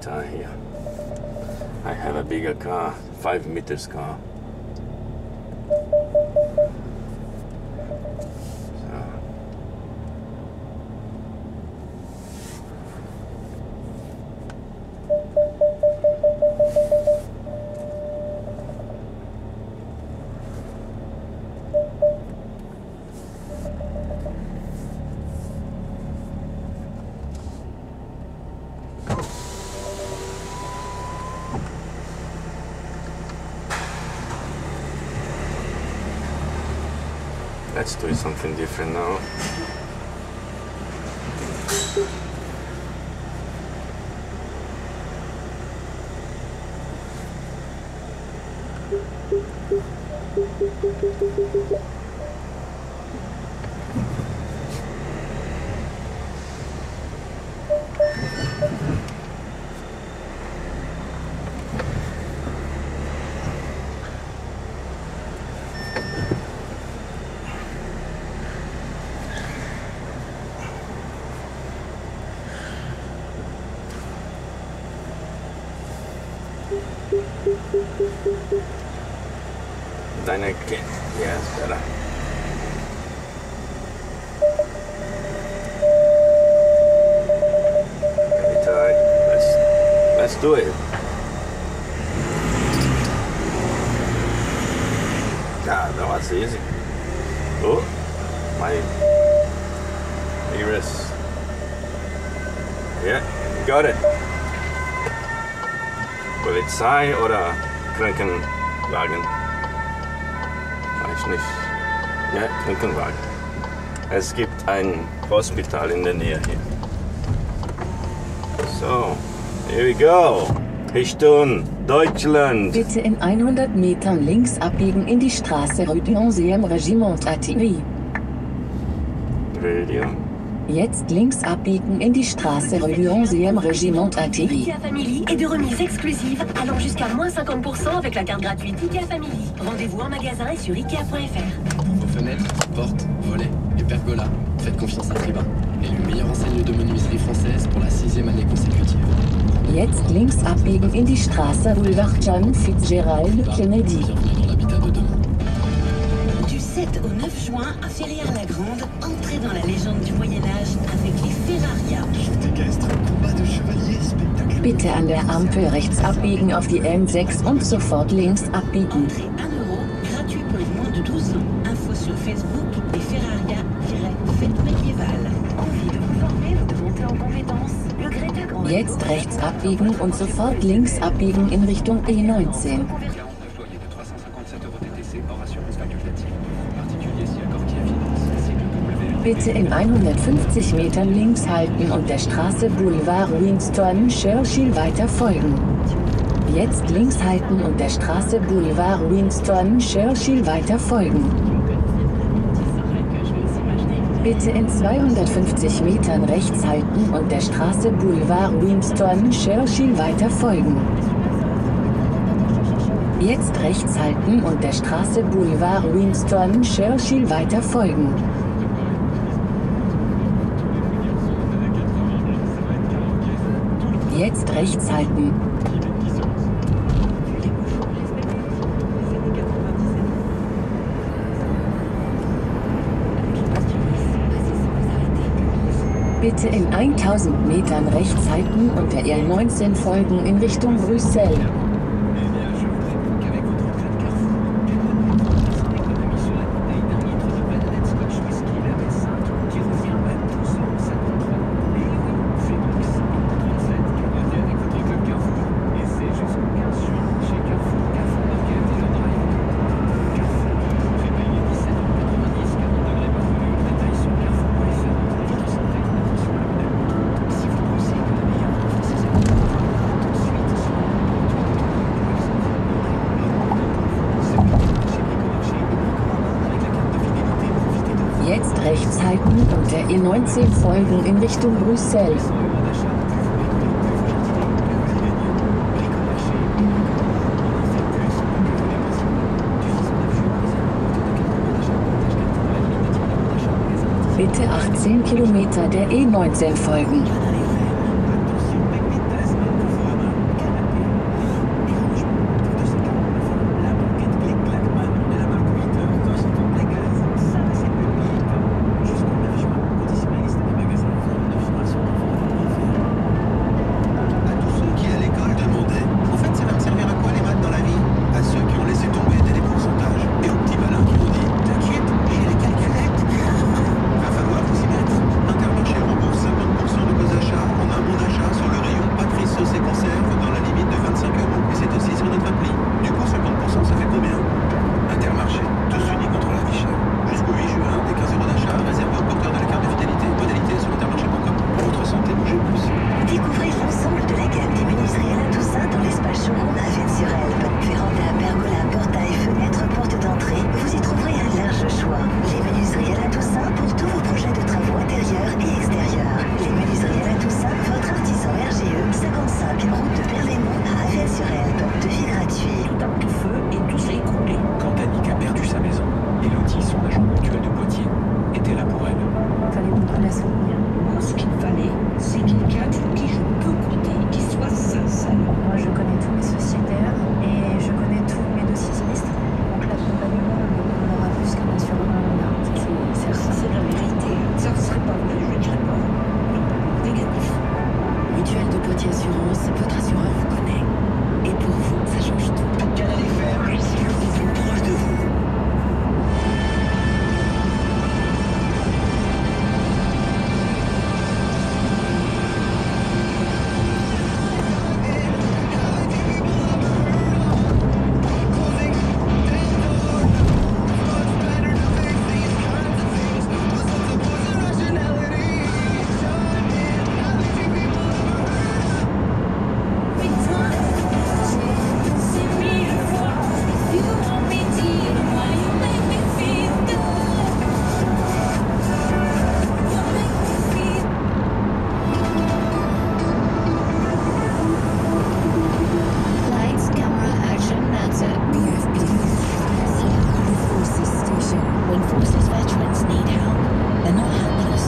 car here. I have a bigger car, 5 meters car. Let's do something different now. Deine Kind, yes, better. Very tight. Let's do it. God, that was easy. Oh, my iris. Yeah, got it. Polizei oder Krankenwagen? Weiß nicht. Ja, Krankenwagen. Es gibt ein Hospital in der Nähe hier. So, here we go. Richtung Deutschland. Bitte in 100 Metern links abbiegen in die Straße Rue du 11e Regiment Artillerie. Jetzt links abbiegen in die Straße Rue du 11e Regiment Artillerie. Ikea Family et de remise exclusive allant jusqu'à moins 50% avec la carte gratuite Ikea Family. Rendez-vous en magasin et sur Ikea.fr. Pour vos fenêtres, portes, volets et pergolas, faites confiance à Tribun. Élu meilleure enseigne de menuiserie française pour la 6e année consécutive. Jetzt links abbiegen in die Straße Boulevard John Fitzgerald Kennedy. Bienvenue dans l'habitat de demain. Du 7 au 9 juin à Ferrières-la-Grande, entrez dans la légende du Moyen-Âge avec les Ferraria. Chute équestre, combat de chevaliers, spectacle. Bitte an der Ampel rechts abbiegen auf die M6 und sofort links abbiegen. Entrée 1 €, gratuit pour les moins de 12 ans. Info sur Facebook, les Ferraria-fête médiévale. Envie de vous former ou de monter en compétences? Le Greta Grand. Jetzt rechts abbiegen und sofort links abbiegen in Richtung E19. Bitte in 150 Metern links halten und der Straße Boulevard Winston Churchill weiter folgen. Jetzt links halten und der Straße Boulevard Winston Churchill weiter folgen. Bitte in 250 Metern rechts halten und der Straße Boulevard Winston Churchill weiter folgen. Jetzt rechts halten und der Straße Boulevard Winston Churchill weiter folgen. Jetzt rechts halten. Bitte in 1000 Metern rechts halten und der R19 folgen in Richtung Brüssel. Jetzt rechts halten und der E19 folgen in Richtung Brüssel. Bitte 18 Kilometer der E19 folgen. aucun souvenir. Moi, ce qu'il me fallait, c'est quelqu'un sur qui je peux compter, qui soit sincère. Moi, je connais tous mes sociétaires et je connais tous mes dossiers sinistres. Donc l'accompagnement, on aura plus qu'un assureur. C'est Ça, c'est la vérité. Ça ne serait pas vrai, je ne dirais pas. Non, négatif. Mutuelle de Poitiers Assurance, votre assureur vous connaît. Et pour vous, ça change tout. Canal FM, ici, proche de vous. Lights, camera, action, that's it. BFB. Forces Station. When Forces veterans need help, they're not helpless.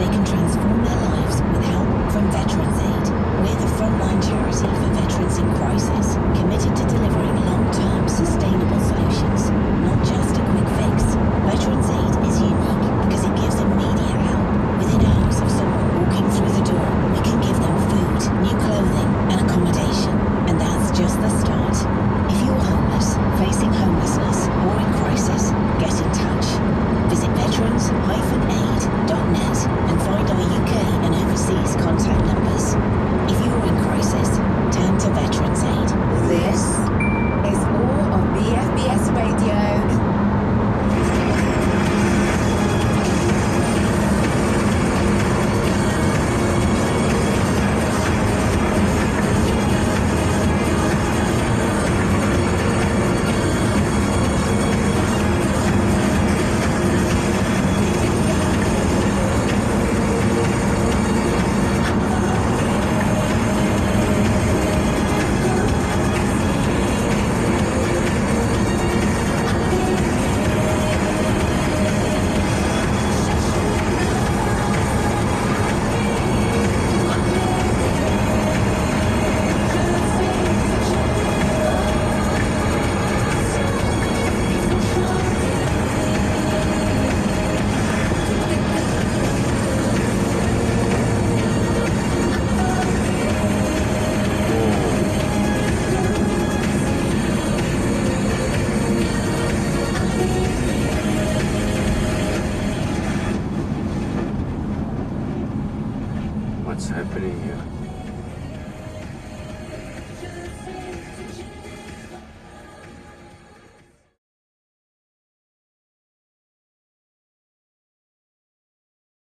They can transform their lives with help from Veterans Aid. We're the frontline charity for veterans in crisis, committed to delivering long-term sustainable solutions, not just a quick fix. Veterans Aid is unique because it gives immediate help. Within hours of someone walking through the door, we can give them food, new clothing, and accommodation. And that's just the start. If you're homeless, facing homelessness, or in crisis, get in touch. Visit veterans-aid.net and find our UK and overseas contact numbers. If you're in crisis, turn to Veterans Aid. This is all on BFBS Radio. What's happening here?